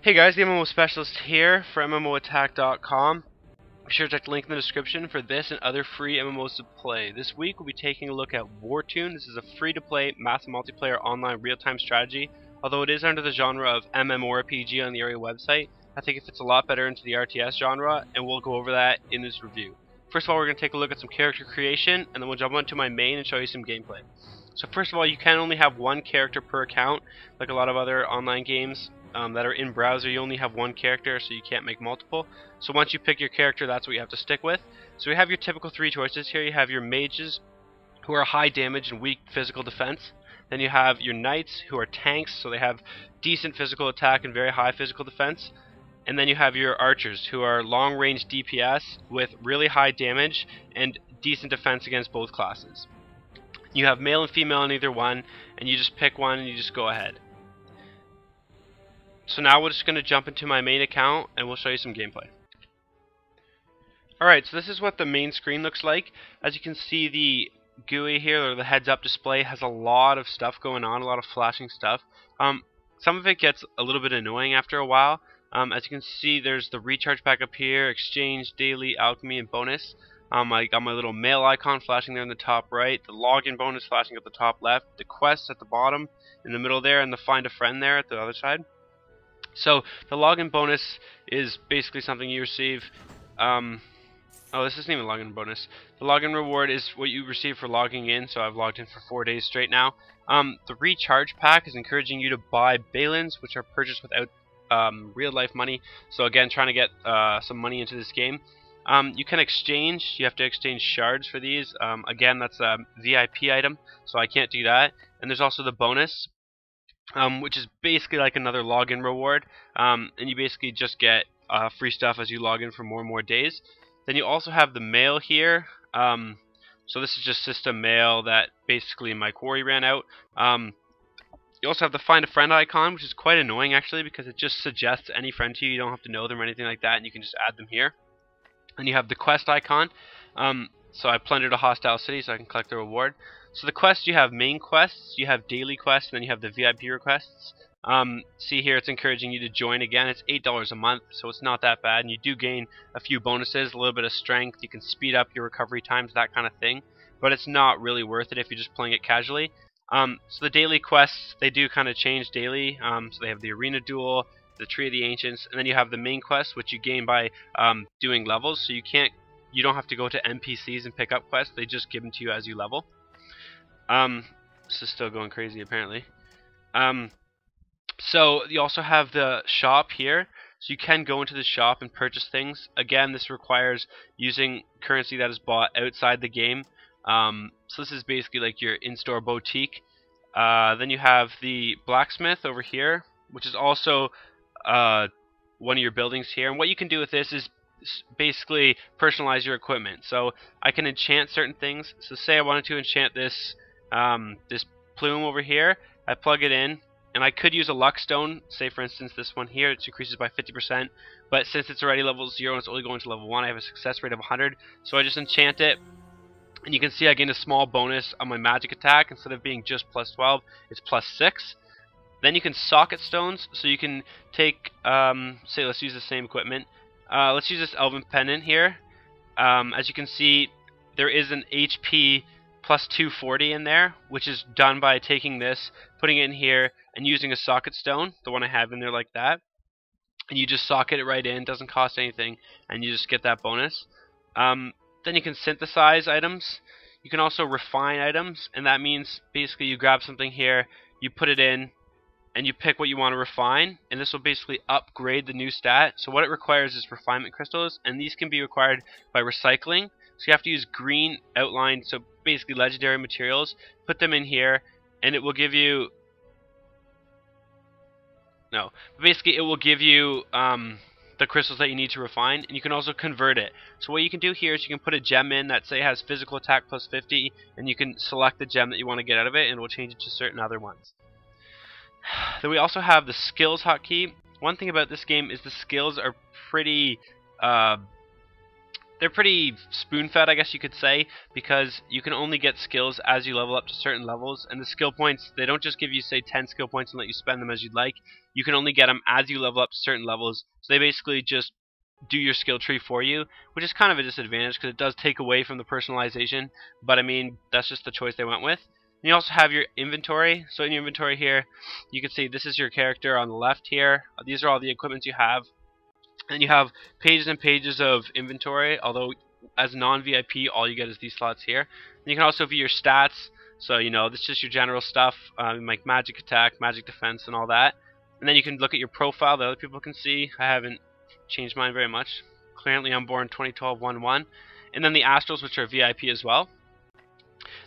Hey guys, the MMOSpecialist here for MMOattack.com. Be sure to check the link in the description for this and other free MMOs to play. This week we'll be taking a look at Wartune. This is a free-to-play massive multiplayer online real-time strategy. Although it is under the genre of MMORPG on the area website, I think it fits a lot better into the RTS genre, and we'll go over that in this review. First of all, we're going to take a look at some character creation, and then we'll jump onto my main and show you some gameplay. So first of all, you can only have one character per account, like a lot of other online games that are in browser. You only have one character, so you can't make multiple. So once you pick your character, that's what you have to stick with. So we have your typical three choices here. You have your mages, who are high damage and weak physical defense. Then you have your knights, who are tanks, so they have decent physical attack and very high physical defense. And then you have your archers, who are long-range DPS with really high damage and decent defense against both classes. You have male and female in either one, and you just pick one and you just go ahead. So now we're just going to jump into my main account and we'll show you some gameplay. Alright, so this is what the main screen looks like. As you can see, the GUI here, or the heads-up display, has a lot of stuff going on, a lot of flashing stuff. Some of it gets a little bit annoying after a while. As you can see, there's the recharge pack up here, exchange, daily, alchemy, and bonus. I got my little mail icon flashing there in the top right, the login bonus flashing at the top left, the quests at the bottom, in the middle there, and the find a friend there at the other side. So the login bonus is basically something you receive. Oh, this isn't even login bonus. The login reward is what you receive for logging in. So I've logged in for 4 days straight now. The recharge pack is encouraging you to buy balins, which are purchased without real life money. So again, trying to get some money into this game. You can exchange. You have to exchange shards for these. Again, that's a VIP item, so I can't do that. And there's also the bonus, which is basically like another login reward, and you basically just get free stuff as you log in for more and more days. Then you also have the mail here. So this is just system mail that basically my quarry ran out. You also have the find a friend icon, which is quite annoying actually, because it just suggests any friend to you. You don't have to know them or anything like that, and you can just add them here. And you have the quest icon. So I plundered a hostile city so I can collect the reward. So the quests, you have main quests, you have daily quests, and then you have the VIP requests. See here, it's encouraging you to join again. It's $8 a month, so it's not that bad. And you do gain a few bonuses, a little bit of strength. You can speed up your recovery times, that kind of thing. But it's not really worth it if you're just playing it casually. So the daily quests, they do kind of change daily. So they have the arena duel, the tree of the ancients, and then you have the main quests, which you gain by doing levels. So you don't have to go to NPCs and pick up quests. They just give them to you as you level. This is still going crazy apparently. So you also have the shop here. So you can go into the shop and purchase things. Again, this requires using currency that is bought outside the game. So this is basically like your in-store boutique. Then you have the blacksmith over here, which is also one of your buildings here. And what you can do with this is basically personalize your equipment. So I can enchant certain things. So say I wanted to enchant this this plume over here. I plug it in, and I could use a luck stone. Say for instance this one here, it decreases by 50%. But since it's already level 0 and it's only going to level 1, I have a success rate of 100. So I just enchant it, and you can see I gain a small bonus on my magic attack. Instead of being just plus 12, it's plus 6. Then you can socket stones, so you can take, say let's use the same equipment. Let's use this elven pendant here. As you can see, there is an HP plus 240 in there, which is done by taking this, putting it in here, and using a socket stone, the one I have in there like that. And you just socket it right in, doesn't cost anything, and you just get that bonus. Then you can synthesize items. You can also refine items, and that means basically you grab something here, you put it in, and you pick what you want to refine, and this will basically upgrade the new stat. So what it requires is refinement crystals, and these can be required by recycling. So you have to use green outline, so basically legendary materials, put them in here, and it will give you basically it will give you the crystals that you need to refine, and you can also convert it. So what you can do here is you can put a gem in that say has physical attack plus 50, and you can select the gem that you want to get out of it, and it will change it to certain other ones. Then we also have the skills hotkey. One thing about this game is the skills are pretty they're pretty spoon-fed, I guess you could say, because you can only get skills as you level up to certain levels, and the skill points, they don't just give you, say, 10 skill points and let you spend them as you'd like. You can only get them as you level up to certain levels, so they basically just do your skill tree for you, which is kind of a disadvantage because it does take away from the personalization, but I mean, that's just the choice they went with. And you also have your inventory, so in your inventory here, you can see this is your character on the left here. These are all the equipments you have. And you have pages and pages of inventory, although as non-VIP, all you get is these slots here. And you can also view your stats, so you know, this is just your general stuff, like magic attack, magic defense, and all that. And then you can look at your profile that other people can see. I haven't changed mine very much. Currently I'm born 2012-1-1. And then the astrals, which are VIP as well.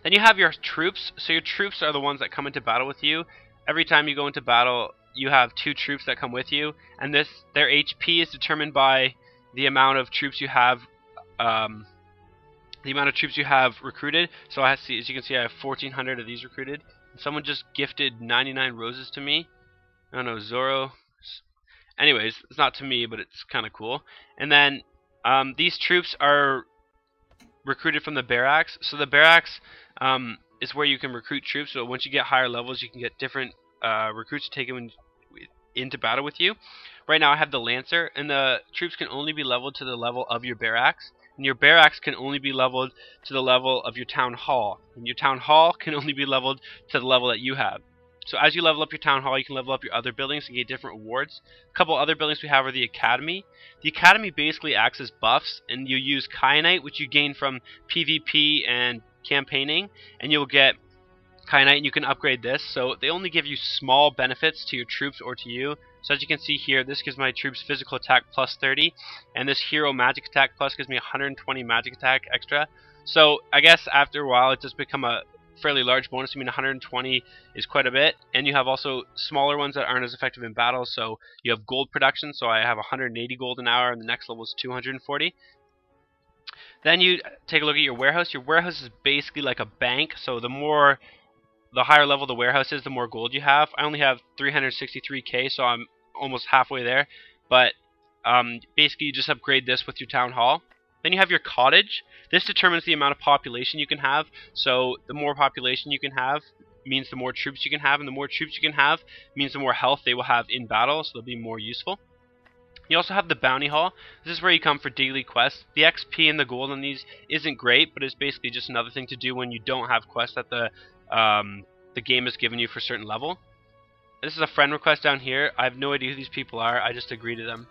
Then you have your troops, so your troops are the ones that come into battle with you. Every time you go into battle, you have 2 troops that come with you, and their HP is determined by the amount of troops you have, recruited. So as you can see, I have 1,400 of these recruited. And someone just gifted 99 roses to me. I don't know, Zoro. Anyways, it's not to me, but it's kind of cool. And then these troops are recruited from the barracks. So the barracks is where you can recruit troops. So once you get higher levels, you can get different recruits to take into battle with you. Right now I have the Lancer, and the troops can only be leveled to the level of your barracks, and your barracks can only be leveled to the level of your town hall, and your town hall can only be leveled to the level that you have. So as you level up your town hall, you can level up your other buildings and get different rewards. A couple other buildings we have are the Academy. The Academy basically acts as buffs, and you use Kyanite, which you gain from PvP and campaigning, and you'll get Kyanite, and you can upgrade this. So they only give you small benefits to your troops or to you. So as you can see here, this gives my troops physical attack plus 30, and this hero magic attack plus gives me 120 magic attack extra. So I guess after a while it does become a fairly large bonus. I mean, 120 is quite a bit, and you have also smaller ones that aren't as effective in battle. So you have gold production, so I have 180 gold an hour, and the next level is 240. Then you take a look at your warehouse. Your warehouse is basically like a bank, so the higher level the warehouse is, the more gold you have. I only have 363k, so I'm almost halfway there. But basically, you just upgrade this with your town hall. Then you have your cottage. This determines the amount of population you can have. So the more population you can have means the more troops you can have, and the more troops you can have means the more health they will have in battle, so they'll be more useful. You also have the bounty hall. This is where you come for daily quests. The XP and the gold on these isn't great, but it's basically just another thing to do when you don't have quests that the game has given you for a certain level. This is a friend request down here. I have no idea who these people are. I just agree to them.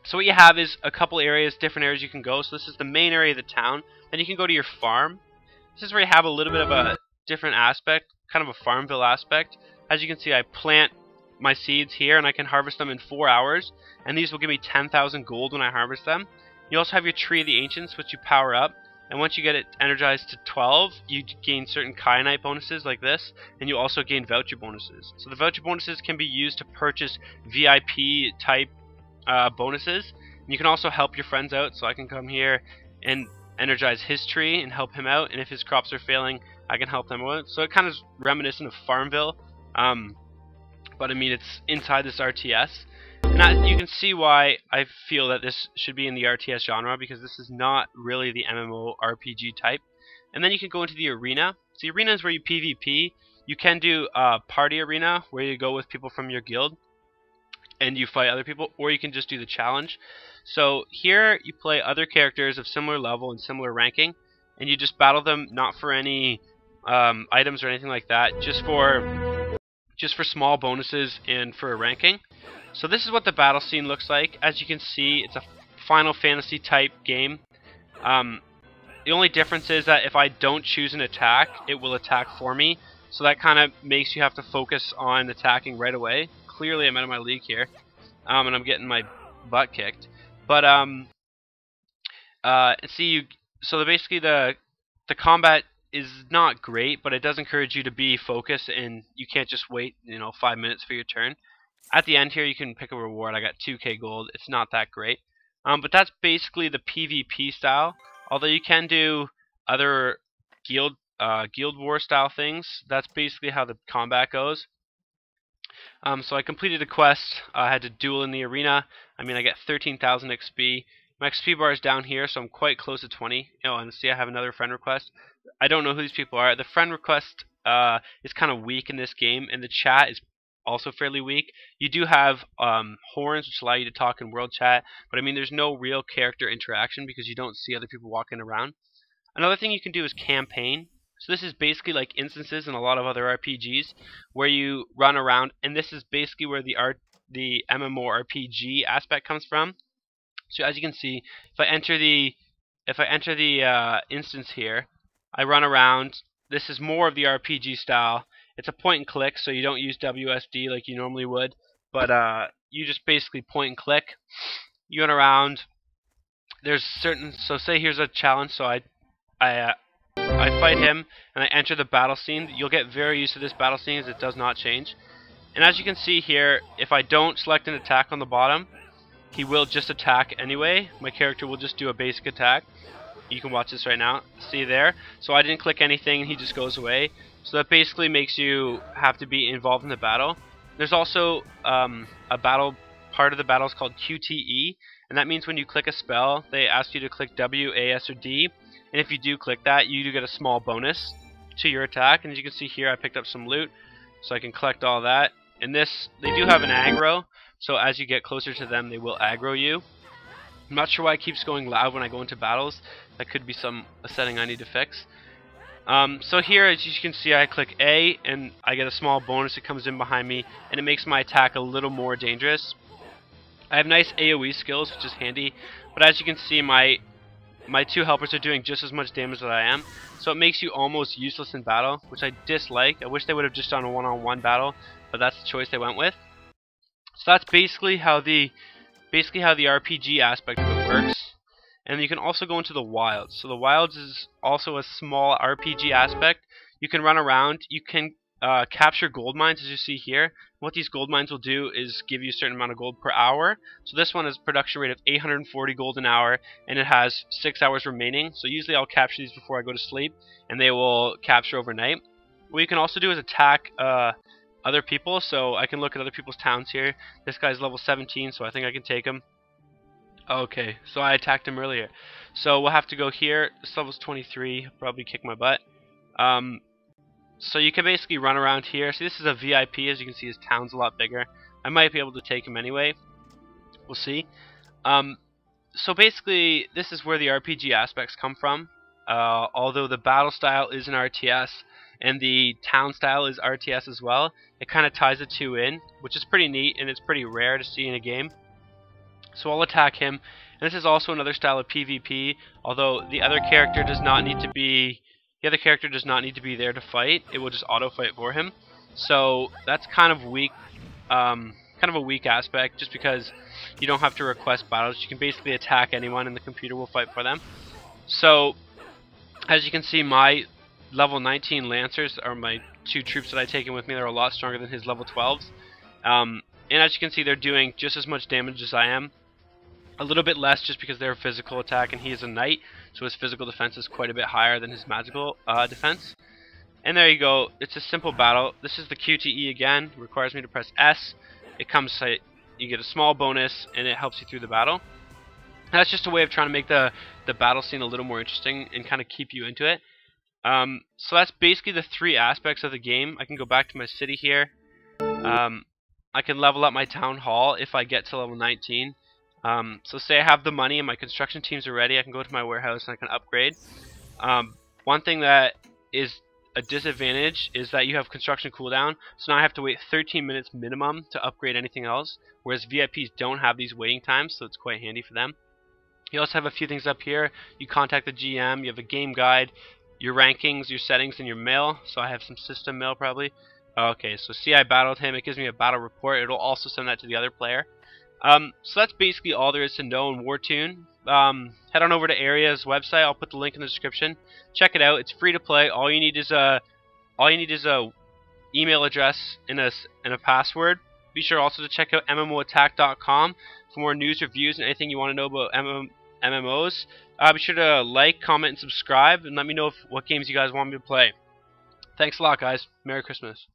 So what you have is a couple areas, different areas you can go. So this is the main area of the town. Then you can go to your farm. This is where you have a little bit of a different aspect, kind of a Farmville aspect. As you can see, I plant my seeds here, and I can harvest them in 4 hours. And these will give me 10,000 gold when I harvest them. You also have your Tree of the Ancients, which you power up. And once you get it energized to 12, you gain certain Kyanite bonuses like this, and you also gain voucher bonuses. So the voucher bonuses can be used to purchase VIP type bonuses. And you can also help your friends out, so I can come here and energize his tree and help him out, and if his crops are failing, I can help them out. So it kind of is reminiscent of Farmville, but I mean, it's inside this RTS. And you can see why I feel that this should be in the RTS genre, because this is not really the MMORPG type. And then you can go into the arena. So the arena is where you PvP. You can do a party arena, where you go with people from your guild and you fight other people, or you can just do the challenge. So here you play other characters of similar level and similar ranking, and you just battle them, not for any items or anything like that, just for small bonuses and for a ranking. So this is what the battle scene looks like. As you can see, it's a Final Fantasy type game. The only difference is that if I don't choose an attack, it will attack for me. So that kind of makes you have to focus on attacking right away. Clearly I'm out of my league here, and I'm getting my butt kicked. But so basically the combat is not great, but it does encourage you to be focused, and you can't just wait 5 minutes for your turn. At the end here, you can pick a reward. I got 2k gold. It's not that great. But that's basically the PvP style. Although you can do other guild war style things. That's basically how the combat goes. So I completed a quest. I had to duel in the arena. I mean, I get 13,000 XP. My XP bar is down here, so I'm quite close to 20. Oh, and see I have another friend request. I don't know who these people are. The friend request is kind of weak in this game, and the chat is also fairly weak. You do have horns, which allow you to talk in world chat, but I mean there's no real character interaction because you don't see other people walking around. Another thing you can do is campaign. So this is basically like instances in a lot of other RPGs where you run around, and this is basically where the MMORPG aspect comes from. So as you can see, if I enter the instance here, I run around. This is more of the RPG style. It's a point and click, so you don't use WSD like you normally would, but you just basically point and click. You run around. There's certain, so say here's a challenge, so I fight him and I enter the battle scene. You'll get very used to this battle scene as it does not change. And as you can see here, if I don't select an attack on the bottom, he will just attack anyway. My character will just do a basic attack. You can watch this right now. See there? So I didn't click anything and he just goes away. So that basically makes you have to be involved in the battle. There's also a battle, part of the battle is called QTE, and that means when you click a spell, they ask you to click W, A, S, or D. And if you do click that, you do get a small bonus to your attack. And as you can see here, I picked up some loot, so I can collect all that. And this, they do have an aggro, so as you get closer to them, they will aggro you. I'm not sure why it keeps going loud when I go into battles. That could be a setting I need to fix. So here, as you can see, I click A, and I get a small bonus that comes in behind me, and it makes my attack a little more dangerous. I have nice AoE skills, which is handy, but as you can see, my two helpers are doing just as much damage as I am, so it makes you almost useless in battle, which I dislike. I wish they would have just done a one-on-one battle, but that's the choice they went with. So that's basically how the RPG aspect of it works. And you can also go into the wilds. So the wilds is also a small RPG aspect. You can run around. You can capture gold mines, as you see here. What these gold mines will do is give you a certain amount of gold per hour. So this one has a production rate of 840 gold an hour, and it has 6 hours remaining. So usually I'll capture these before I go to sleep, and they will capture overnight. What you can also do is attack other people. So I can look at other people's towns here. This guy's level 17, so I think I can take him. Okay, so I attacked him earlier. So we'll have to go here. This level's 23. Probably kick my butt. So you can basically run around here. See, this is a VIP. As you can see, his town's a lot bigger. I might be able to take him anyway. We'll see. So basically, this is where the RPG aspects come from. Although the battle style is an RTS, and the town style is RTS as well, it kind of ties the two in, which is pretty neat, and it's pretty rare to see in a game. So I'll attack him. And this is also another style of PvP, although the other character does not need to be there to fight. It will just auto fight for him. So that's kind of weak, kind of a weak aspect, just because you don't have to request battles. You can basically attack anyone, and the computer will fight for them. So as you can see, my level 19 Lancers are my two troops that I've taken with me. They're a lot stronger than his level 12s. And as you can see, they're doing just as much damage as I am. A little bit less just because they're a physical attack, and he is a knight, so his physical defense is quite a bit higher than his magical defense. And there you go. It's a simple battle. This is the QTE again. It requires me to press S. It comes, you get a small bonus, and it helps you through the battle. And that's just a way of trying to make the battle scene a little more interesting and kind of keep you into it. So that's basically the three aspects of the game. I can go back to my city here. I can level up my town hall if I get to level 19. So say I have the money and my construction teams are ready, I can go to my warehouse and I can upgrade. One thing that is a disadvantage is that you have construction cooldown, so now I have to wait 13 minutes minimum to upgrade anything else, whereas VIPs don't have these waiting times, so it's quite handy for them. You also have a few things up here. You contact the GM, you have a game guide, your rankings, your settings, and your mail. So I have some system mail probably. Okay, so see, I battled him. It gives me a battle report. It'll also send that to the other player. So that's basically all there is to know in Wartune. Head on over to Area's website. I'll put the link in the description. Check it out. It's free to play. All you need is a email address and a password. Be sure also to check out MMOattack.com for more news, reviews, and anything you want to know about MMOs. Be sure to like, comment, and subscribe, and let me know what games you guys want me to play. Thanks a lot, guys. Merry Christmas.